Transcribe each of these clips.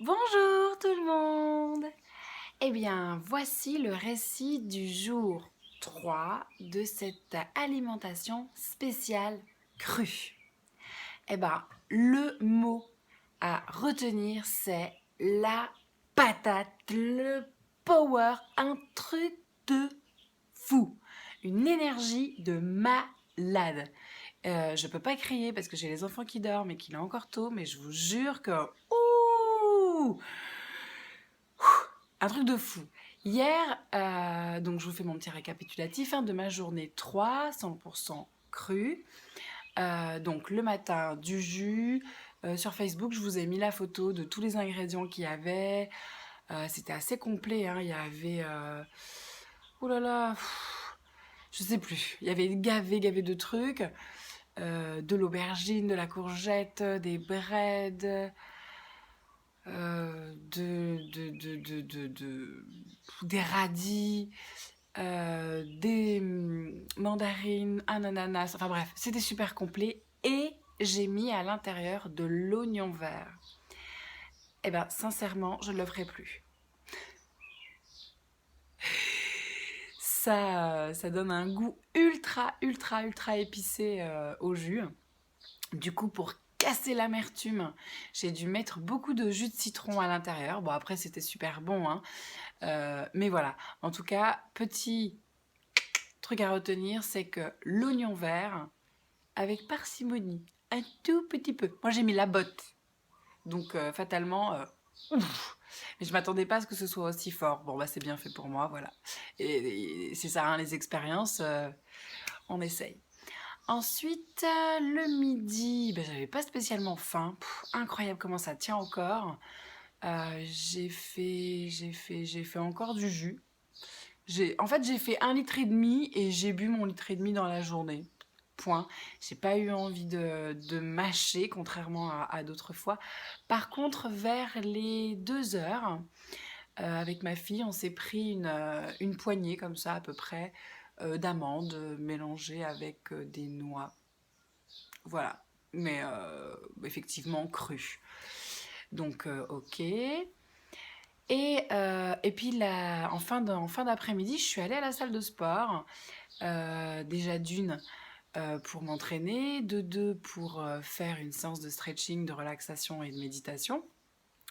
Bonjour tout le monde. Eh bien, voici le récit du jour 3 de cette alimentation spéciale crue. Eh bien, le mot à retenir, c'est la patate, le power, un truc de fou, une énergie de malade. Je peux pas crier parce que j'ai les enfants qui dorment et qu'il est encore tôt, mais je vous jure que... Ouh, un truc de fou. Hier, donc je vous fais mon petit récapitulatif de ma journée 3, 100% cru. Donc le matin, du jus. Sur Facebook, je vous ai mis la photo de tous les ingrédients qu'il y avait. C'était assez complet. Il y avait... oh là là, je sais plus. Il y avait gavé de trucs. De l'aubergine, de la courgette, des breads, des radis, des mandarines, un ananas, enfin bref, c'était super complet. Et j'ai mis à l'intérieur de l'oignon vert. Eh ben, sincèrement, je ne le ferai plus. Ça donne un goût ultra épicé au jus. Du coup, pour casser l'amertume, j'ai dû mettre beaucoup de jus de citron à l'intérieur. Bon, après, c'était super bon, hein. Mais voilà. En tout cas, petit truc à retenir, c'est que l'oignon vert, avec parcimonie, un tout petit peu. Moi, j'ai mis la botte. Donc, fatalement, ouf. Mais je m'attendais pas à ce que ce soit aussi fort. Bon, bah, c'est bien fait pour moi, voilà. Et c'est ça, hein, les expériences, on essaye. Ensuite, le midi, ben, j'avais pas spécialement faim. Incroyable comment ça tient au corps. J'ai fait encore du jus. En fait, j'ai fait 1,5 litre et j'ai bu mon litre et demi dans la journée. Point. J'ai pas eu envie de mâcher, contrairement à d'autres fois. Par contre, vers les 2 heures, avec ma fille, on s'est pris une poignée, comme ça, à peu près, d'amandes mélangées avec des noix. Voilà. Mais effectivement, cru. Donc, ok. Et puis, en fin d'après-midi, je suis allée à la salle de sport. Déjà d'une, pour m'entraîner, de deux, pour faire une séance de stretching, de relaxation et de méditation.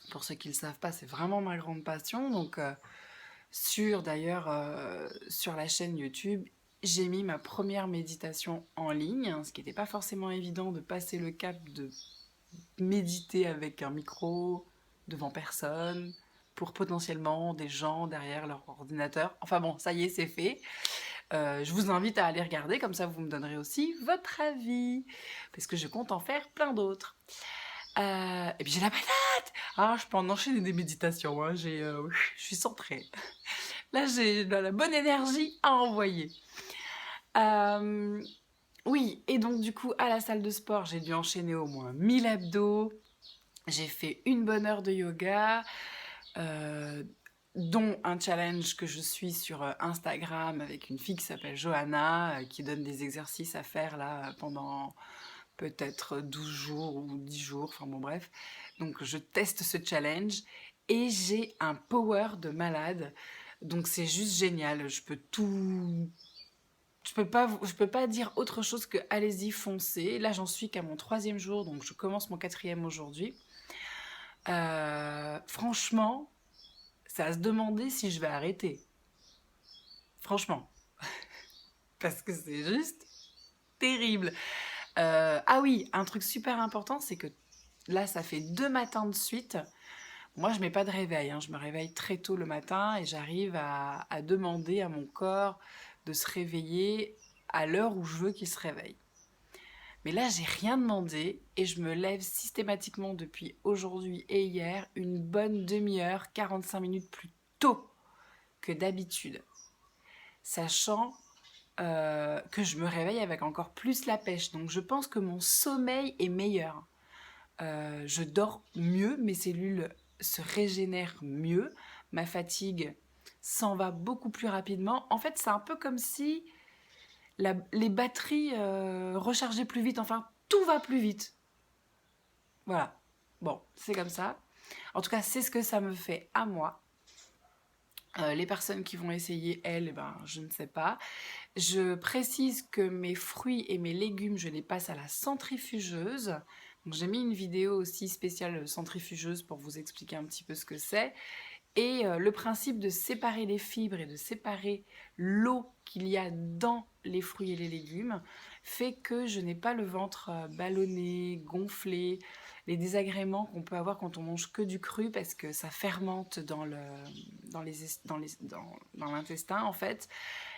Pour ceux qui ne le savent pas, c'est vraiment ma grande passion. Donc, d'ailleurs, sur la chaîne YouTube, j'ai mis ma première méditation en ligne, hein, ce qui n'était pas forcément évident de passer le cap de méditer avec un micro devant personne, pour potentiellement des gens derrière leur ordinateur. Enfin bon, ça y est, c'est fait. Je vous invite à aller regarder, comme ça vous me donnerez aussi votre avis, parce que je compte en faire plein d'autres. Et puis j'ai la patate. Ah, je peux en enchaîner des méditations, hein. Je suis centrée. Là, j'ai de la bonne énergie à envoyer. Euh, oui, et donc du coup, à la salle de sport, j'ai dû enchaîner au moins 1000 abdos. J'ai fait une bonne heure de yoga, euh, dont un challenge que je suis sur Instagram avec une fille qui s'appelle Johanna, qui donne des exercices à faire là pendant peut-être 12 jours ou 10 jours, enfin bon bref. Donc je teste ce challenge et j'ai un power de malade. Donc c'est juste génial, je peux pas dire autre chose que allez-y, foncez. Là j'en suis qu'à mon 3e jour, donc je commence mon 4e aujourd'hui. Franchement, c'est à se demander si je vais arrêter. Franchement. Parce que c'est juste terrible. Ah oui, un truc super important, c'est que là, ça fait 2 matins de suite. Moi, je mets pas de réveil, hein. Je me réveille très tôt le matin et j'arrive à demander à mon corps de se réveiller à l'heure où je veux qu'il se réveille. Mais là, j'ai rien demandé et je me lève systématiquement depuis aujourd'hui et hier une bonne demi-heure, 45 minutes plus tôt que d'habitude. Sachant que je me réveille avec encore plus la pêche. Donc je pense que mon sommeil est meilleur. Je dors mieux, mes cellules se régénèrent mieux, ma fatigue s'en va beaucoup plus rapidement. En fait, c'est un peu comme si les batteries rechargeaient plus vite. Enfin, tout va plus vite. Voilà. Bon, c'est comme ça. En tout cas, c'est ce que ça me fait à moi. Les personnes qui vont essayer, elles, eh ben, je ne sais pas. Je précise que mes fruits et mes légumes, je les passe à la centrifugeuse. Donc j'ai mis une vidéo aussi spéciale centrifugeuse pour vous expliquer un petit peu ce que c'est. Et le principe de séparer les fibres et de séparer l'eau qu'il y a dans les fruits et les légumes fait que je n'ai pas le ventre ballonné, gonflé, les désagréments qu'on peut avoir quand on mange que du cru parce que ça fermente dans l'intestin en fait.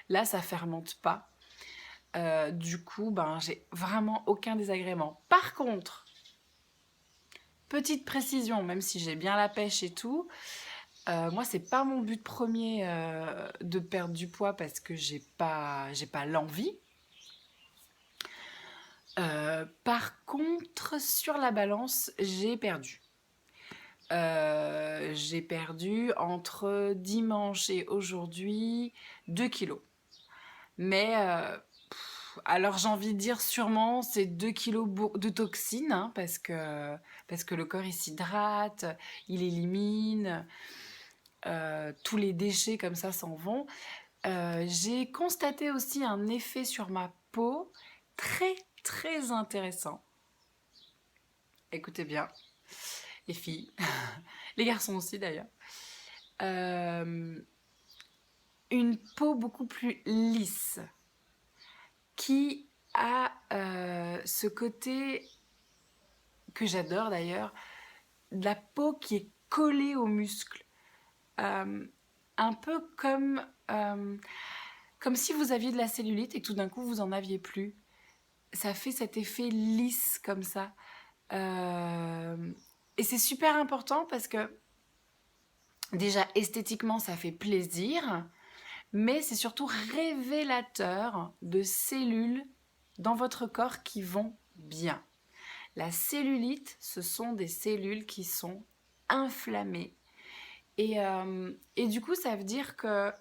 Là, ça fermente pas. Du coup, ben, j'ai vraiment aucun désagrément. Par contre, petite précision, même si j'ai bien la pêche et tout, moi, c'est pas mon but premier de perdre du poids parce que j'ai pas l'envie. Par contre, sur la balance, j'ai perdu. J'ai perdu entre dimanche et aujourd'hui 2 kilos. Mais alors j'ai envie de dire sûrement c'est 2 kilos de toxines hein, parce que le corps il s'hydrate, il élimine, tous les déchets comme ça s'en vont. J'ai constaté aussi un effet sur ma peau très très intéressant. Écoutez bien, les filles, les garçons aussi d'ailleurs. Une peau beaucoup plus lisse qui a ce côté que j'adore d'ailleurs, de la peau qui est collée aux muscles. Un peu comme si vous aviez de la cellulite et que tout d'un coup vous en aviez plus. Ça fait cet effet lisse comme ça. Et c'est super important parce que déjà esthétiquement ça fait plaisir, mais c'est surtout révélateur de cellules dans votre corps qui vont bien. La cellulite, ce sont des cellules qui sont inflammées. Et du coup, ça veut dire que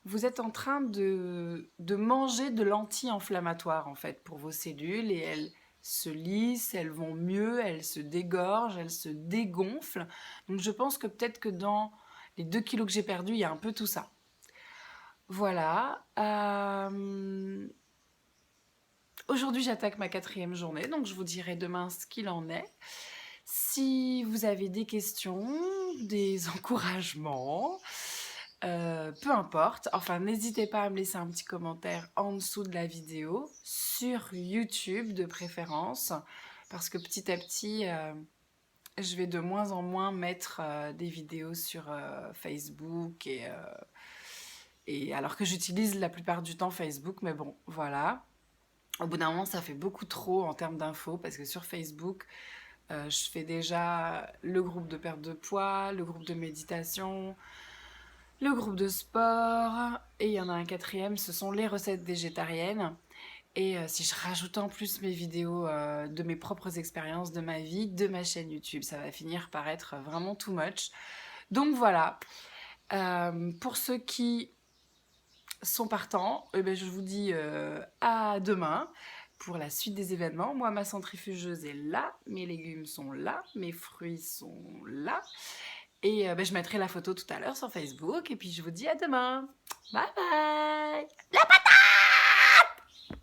vous êtes en train de manger de l'anti-inflammatoire, en fait, pour vos cellules. Et elles se lissent, elles vont mieux, elles se dégorgent, elles se dégonflent. Donc je pense que peut-être que dans les 2 kilos que j'ai perdus, il y a un peu tout ça. Voilà. Aujourd'hui, j'attaque ma 4e journée, donc je vous dirai demain ce qu'il en est. Si vous avez des questions, des encouragements, peu importe, enfin n'hésitez pas à me laisser un petit commentaire en dessous de la vidéo, sur YouTube de préférence, parce que petit à petit, je vais de moins en moins mettre des vidéos sur Facebook et alors que j'utilise la plupart du temps Facebook, mais bon, voilà. Au bout d'un moment, ça fait beaucoup trop en termes d'infos parce que sur Facebook, je fais déjà le groupe de perte de poids, le groupe de méditation, le groupe de sport et il y en a un 4e, ce sont les recettes végétariennes. Et si je rajoute en plus mes vidéos de mes propres expériences, de ma vie, de ma chaîne YouTube, ça va finir par être vraiment too much. Donc voilà, pour ceux qui sont partants, eh ben, je vous dis à demain pour la suite des événements. Moi, ma centrifugeuse est là, mes légumes sont là, mes fruits sont là. Et ben, je mettrai la photo tout à l'heure sur Facebook. Et puis, je vous dis à demain. Bye bye.